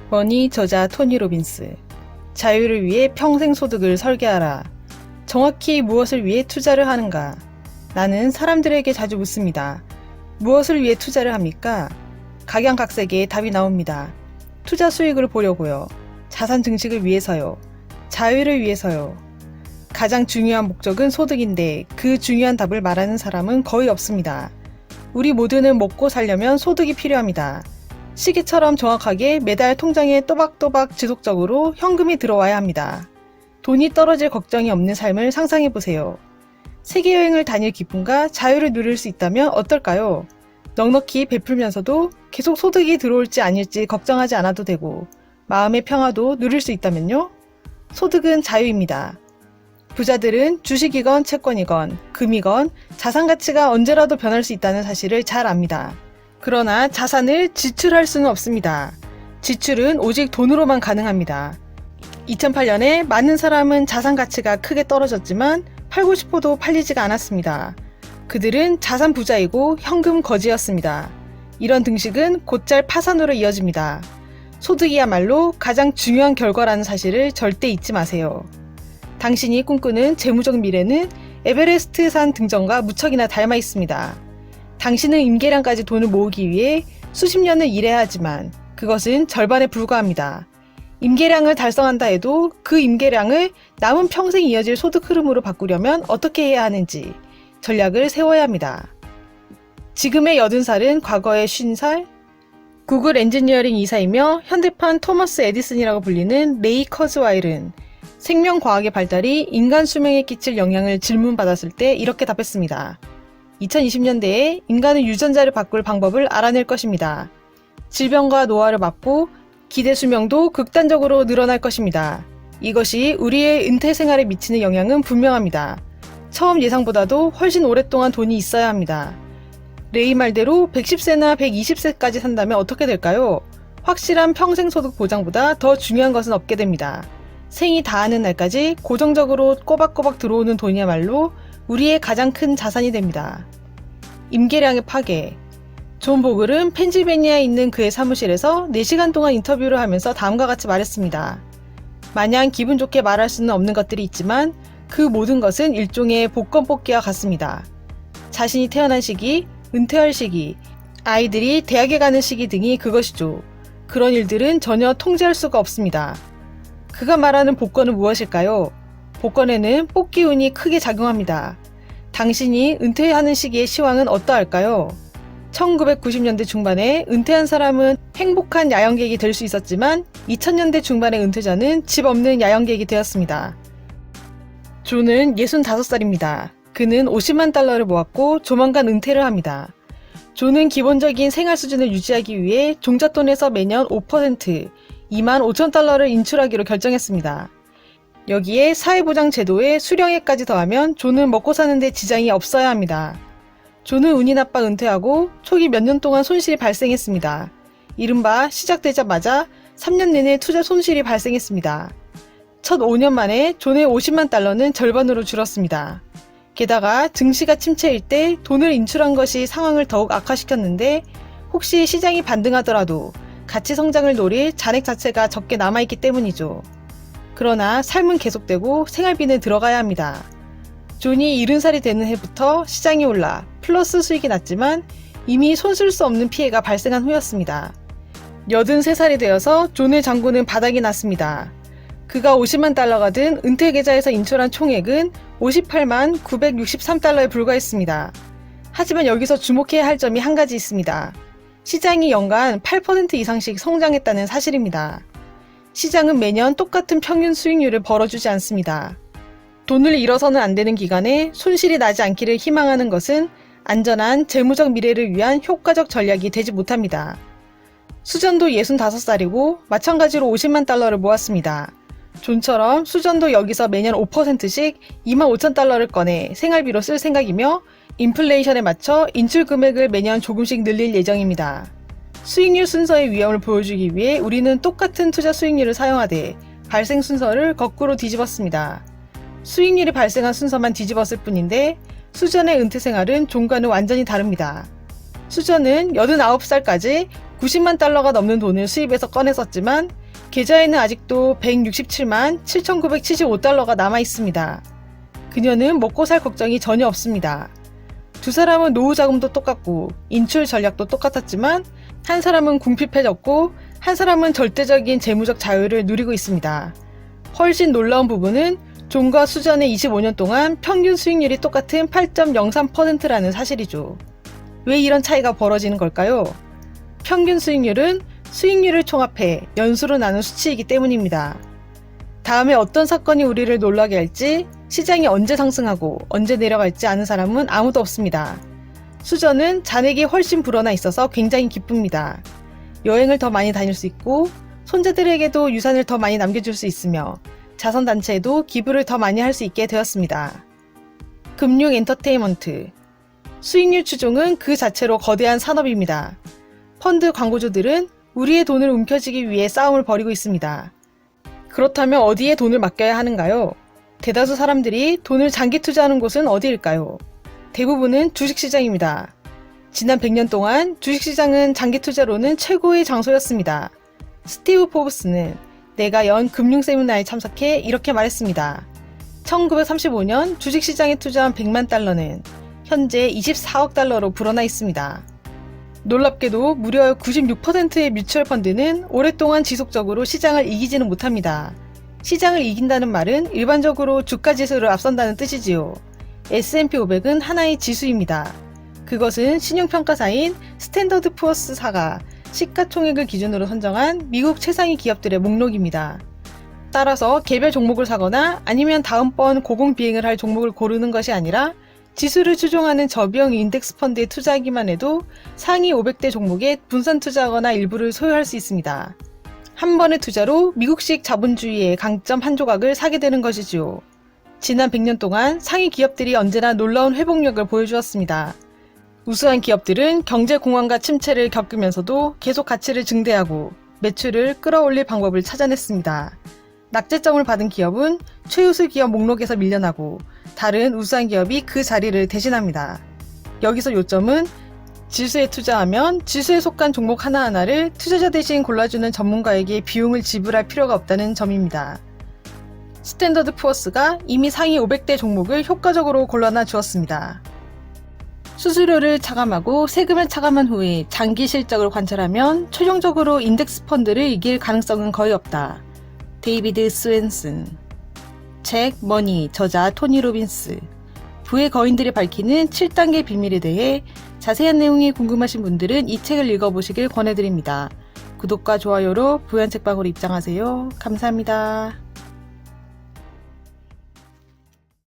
머니 저자 토니 로빈스. 자유를 위해 평생 소득을 설계하라. 정확히 무엇을 위해 투자를 하는가? 나는 사람들에게 자주 묻습니다. 무엇을 위해 투자를 합니까? 각양각색의 답이 나옵니다. 투자 수익을 보려고요. 자산 증식을 위해서요. 자유를 위해서요. 가장 중요한 목적은 소득인데 그 중요한 답을 말하는 사람은 거의 없습니다. 우리 모두는 먹고 살려면 소득이 필요합니다. 시계처럼 정확하게 매달 통장에 또박또박 지속적으로 현금이 들어와야 합니다. 돈이 떨어질 걱정이 없는 삶을 상상해보세요. 세계여행을 다닐 기쁨과 자유를 누릴 수 있다면 어떨까요? 넉넉히 베풀면서도 계속 소득이 들어올지 아닐지 걱정하지 않아도 되고 마음의 평화도 누릴 수 있다면요? 소득은 자유입니다. 부자들은 주식이건 채권이건 금이건 자산 가치가 언제라도 변할 수 있다는 사실을 잘 압니다. 그러나 자산을 지출할 수는 없습니다. 지출은 오직 돈으로만 가능합니다. 2008년에 많은 사람은 자산 가치가 크게 떨어졌지만 팔고 싶어도 팔리지가 않았습니다. 그들은 자산 부자이고 현금 거지였습니다. 이런 등식은 곧잘 파산으로 이어집니다. 소득이야말로 가장 중요한 결과라는 사실을 절대 잊지 마세요. 당신이 꿈꾸는 재무적 미래는 에베레스트 산 등정과 무척이나 닮아 있습니다. 당신은 임계량까지 돈을 모으기 위해 수십 년을 일해야 하지만 그것은 절반에 불과합니다. 임계량을 달성한다 해도 그 임계량을 남은 평생 이어질 소득 흐름으로 바꾸려면 어떻게 해야 하는지 전략을 세워야 합니다. 지금의 80살은 과거의 50살? 구글 엔지니어링 이사이며 현대판 토머스 에디슨이라고 불리는 레이 커즈와일은 생명과학의 발달이 인간 수명에 끼칠 영향을 질문받았을 때 이렇게 답했습니다. 2020년대에 인간은 유전자를 바꿀 방법을 알아낼 것입니다. 질병과 노화를 막고 기대 수명도 극단적으로 늘어날 것입니다. 이것이 우리의 은퇴 생활에 미치는 영향은 분명합니다. 처음 예상보다도 훨씬 오랫동안 돈이 있어야 합니다. 레이 말대로 110세나 120세까지 산다면 어떻게 될까요? 확실한 평생 소득 보장보다 더 중요한 것은 없게 됩니다. 생이 다하는 날까지 고정적으로 꼬박꼬박 들어오는 돈이야말로 우리의 가장 큰 자산이 됩니다. 임계량의 파괴. 존 보글은 펜실베니아에 있는 그의 사무실에서 4시간 동안 인터뷰를 하면서 다음과 같이 말했습니다. 마냥 기분 좋게 말할 수는 없는 것들이 있지만 그 모든 것은 일종의 복권 뽑기와 같습니다. 자신이 태어난 시기, 은퇴할 시기, 아이들이 대학에 가는 시기 등이 그것이죠. 그런 일들은 전혀 통제할 수가 없습니다. 그가 말하는 복권은 무엇일까요? 복권에는 뽑기 운이 크게 작용합니다. 당신이 은퇴하는 시기의 시황은 어떠할까요? 1990년대 중반에 은퇴한 사람은 행복한 야영객이 될 수 있었지만 2000년대 중반의 은퇴자는 집 없는 야영객이 되었습니다. 존은 65살입니다. 그는 50만 달러를 모았고 조만간 은퇴를 합니다. 존은 기본적인 생활 수준을 유지하기 위해 종잣돈에서 매년 5%, 2만 5천 달러를 인출하기로 결정했습니다. 여기에 사회보장 제도에 수령액까지 더하면 존은 먹고 사는데 지장이 없어야 합니다. 존은 운이 나빠 은퇴하고 초기 몇 년 동안 손실이 발생했습니다. 이른바 시작되자마자 3년 내내 투자 손실이 발생했습니다. 첫 5년 만에 존의 50만 달러는 절반으로 줄었습니다. 게다가 증시가 침체일 때 돈을 인출한 것이 상황을 더욱 악화시켰는데 혹시 시장이 반등하더라도 가치 성장을 노릴 잔액 자체가 적게 남아있기 때문이죠. 그러나 삶은 계속되고 생활비는 들어가야 합니다. 존이 70살이 되는 해부터 시장이 올라 플러스 수익이 났지만 이미 손쓸 수 없는 피해가 발생한 후였습니다. 83살이 되어서 존의 잔고는 바닥이 났습니다. 그가 50만 달러가 든 은퇴 계좌에서 인출한 총액은 58만 963달러에 불과했습니다. 하지만 여기서 주목해야 할 점이 한 가지 있습니다. 시장이 연간 8% 이상씩 성장했다는 사실입니다. 시장은 매년 똑같은 평균 수익률을 벌어주지 않습니다. 돈을 잃어서는 안 되는 기간에 손실이 나지 않기를 희망하는 것은 안전한 재무적 미래를 위한 효과적 전략이 되지 못합니다. 수전도 65살이고 마찬가지로 50만 달러를 모았습니다. 존처럼 수전도 여기서 매년 5%씩 2만 5천 달러를 꺼내 생활비로 쓸 생각이며 인플레이션에 맞춰 인출 금액을 매년 조금씩 늘릴 예정입니다. 수익률 순서의 위험을 보여주기 위해 우리는 똑같은 투자 수익률을 사용하되 발생 순서를 거꾸로 뒤집었습니다. 수익률이 발생한 순서만 뒤집었을 뿐인데 수전의 은퇴 생활은 존과는 완전히 다릅니다. 수전은 89살까지 90만 달러가 넘는 돈을 수입해서 꺼냈었지만 계좌에는 아직도 167만 7,975달러가 남아 있습니다. 그녀는 먹고 살 걱정이 전혀 없습니다. 두 사람은 노후 자금도 똑같고 인출 전략도 똑같았지만 한 사람은 궁핍해졌고 한 사람은 절대적인 재무적 자유를 누리고 있습니다. 훨씬 놀라운 부분은 존과 수전의 25년 동안 평균 수익률이 똑같은 8.03%라는 사실이죠. 왜 이런 차이가 벌어지는 걸까요? 평균 수익률은 수익률을 총합해 연수로 나눈 수치이기 때문입니다. 다음에 어떤 사건이 우리를 놀라게 할지, 시장이 언제 상승하고 언제 내려갈지 아는 사람은 아무도 없습니다. 수전은 잔액이 훨씬 불어나 있어서 굉장히 기쁩니다. 여행을 더 많이 다닐 수 있고 손자들에게도 유산을 더 많이 남겨줄 수 있으며 자선단체에도 기부를 더 많이 할 수 있게 되었습니다. 금융 엔터테인먼트 수익률 추종은 그 자체로 거대한 산업입니다. 펀드 광고주들은 우리의 돈을 움켜쥐기 위해 싸움을 벌이고 있습니다. 그렇다면 어디에 돈을 맡겨야 하는가요? 대다수 사람들이 돈을 장기 투자하는 곳은 어디일까요? 대부분은 주식시장입니다. 지난 100년 동안 주식시장은 장기 투자로는 최고의 장소였습니다. 스티브 포브스는 내가 연 금융 세미나에 참석해 이렇게 말했습니다. 1935년 주식시장에 투자한 100만 달러는 현재 24억 달러로 불어나 있습니다. 놀랍게도 무려 96%의 뮤추얼 펀드는 오랫동안 지속적으로 시장을 이기지는 못합니다. 시장을 이긴다는 말은 일반적으로 주가 지수를 앞선다는 뜻이지요. S&P 500은 하나의 지수입니다. 그것은 신용평가사인 스탠더드 푸어스사가 시가총액을 기준으로 선정한 미국 최상위 기업들의 목록입니다. 따라서 개별 종목을 사거나 아니면 다음번 고공비행을 할 종목을 고르는 것이 아니라 지수를 추종하는 저비용 인덱스 펀드에 투자하기만 해도 상위 500대 종목에 분산 투자하거나 일부를 소유할 수 있습니다. 한 번의 투자로 미국식 자본주의의 강점 한 조각을 사게 되는 것이지요. 지난 100년 동안 상위 기업들이 언제나 놀라운 회복력을 보여주었습니다. 우수한 기업들은 경제 공황과 침체를 겪으면서도 계속 가치를 증대하고 매출을 끌어올릴 방법을 찾아냈습니다. 낙제점을 받은 기업은 최우수 기업 목록에서 밀려나고 다른 우수한 기업이 그 자리를 대신합니다. 여기서 요점은 지수에 투자하면 지수에 속한 종목 하나하나를 투자자 대신 골라주는 전문가에게 비용을 지불할 필요가 없다는 점입니다. 스탠더드 푸어스가 이미 상위 500대 종목을 효과적으로 골라놔 주었습니다. 수수료를 차감하고 세금을 차감한 후에 장기 실적을 관찰하면 최종적으로 인덱스 펀드를 이길 가능성은 거의 없다. 데이비드 스웬슨 책 머니 저자 토니 로빈스 부의 거인들이 밝히는 7단계 비밀에 대해 자세한 내용이 궁금하신 분들은 이 책을 읽어보시길 권해드립니다. 구독과 좋아요로 부연 책방으로 입장하세요. 감사합니다.